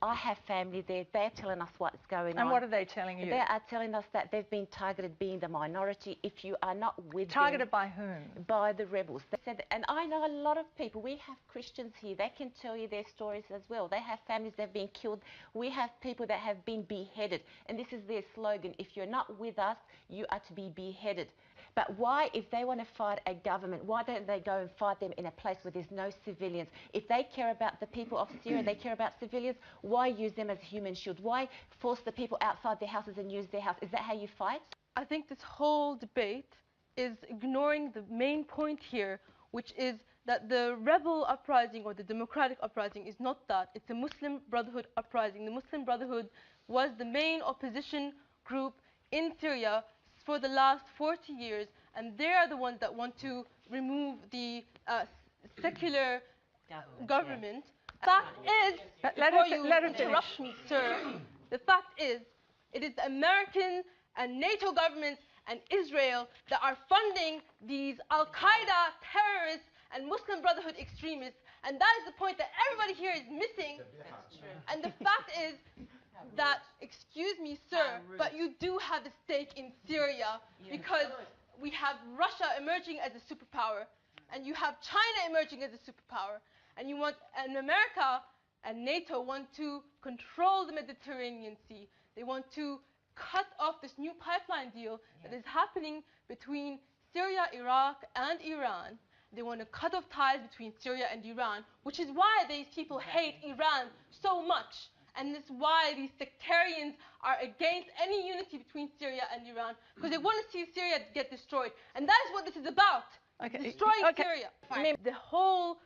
I have family there. They're telling us what's going on. And what are they telling you? They are telling us that they've been targeted, being the minority. If you are not with Targeted them, by whom? by the rebels. They said, and I know a lot of people. We have Christians here. They can tell you their stories as well. They have families that have been killed. We have people that have been beheaded. And this is their slogan. If you're not with us, you are to be beheaded. But why, if they want to fight a government, why don't they go and fight them in a place where there's no civilians? If they care about the people of Syria, they care about civilians, why use them as human shields? Why force the people outside their houses and use their house? Is that how you fight? I think this whole debate is ignoring the main point here, which is that the rebel uprising or the democratic uprising is not that. It's a Muslim Brotherhood uprising. The Muslim Brotherhood was the main opposition group in Syria for the last 40 years, and they are the ones that want to remove the secular government. The fact is, before you interrupt me, sir, the fact is, it is the American and NATO governments and Israel that are funding these Al-Qaeda terrorists and Muslim Brotherhood extremists, and that is the point that everybody here is missing. And the fact is that, excuse me, sir, but you do have a stake in Syria, because we have Russia emerging as a superpower, and you have China emerging as a superpower, and America and NATO want to control the Mediterranean Sea. They want to cut off this new pipeline deal that is happening between Syria, Iraq, and Iran. They want to cut off ties between Syria and Iran, which is why these people hate Iran so much. And this is why these sectarians are against any unity between Syria and Iran, because they want to see Syria get destroyed. And that is what this is about, destroying Syria. The whole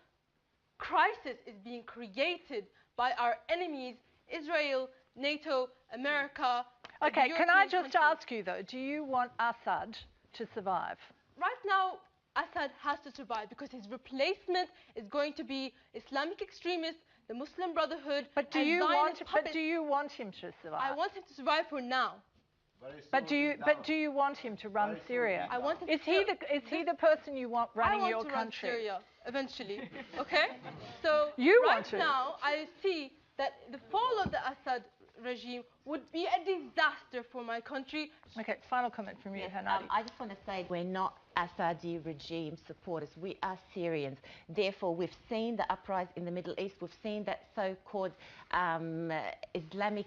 crisis is being created by our enemies, Israel, NATO, America. Okay, can I just ask you though, do you want Assad to survive? Right now, Assad has to survive because his replacement is going to be Islamic extremists, the Muslim Brotherhood, but do you want him to survive? I want him to survive for now. But do you want him to run Syria? I want him is he the person you want running your country? I want to run Syria eventually. Okay? So now I see that the fall of the Assad regime would be a disaster for my country. Okay, final comment from you, Hanadi. I just want to say we're not Assadi regime supporters. We are Syrians. Therefore, we've seen the uprising in the Middle East. We've seen that so-called Islamic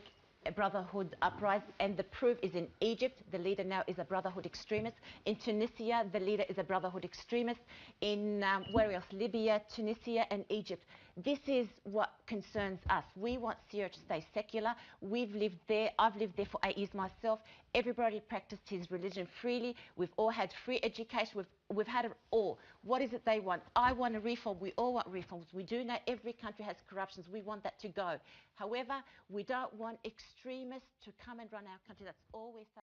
Brotherhood uprising, and the proof is in Egypt. The leader now is a Brotherhood extremist. In Tunisia, the leader is a Brotherhood extremist. In where else? Libya, Tunisia, and Egypt. This is what concerns us. We want Syria to stay secular. We've lived there. I've lived there for 8 years myself. Everybody practiced his religion freely. We've all had free education. We've had it all. What is it they want? I want a reform. We all want reforms. We do know every country has corruptions. We want that to go. However, we don't want extremists to come and run our country. That's all we're saying.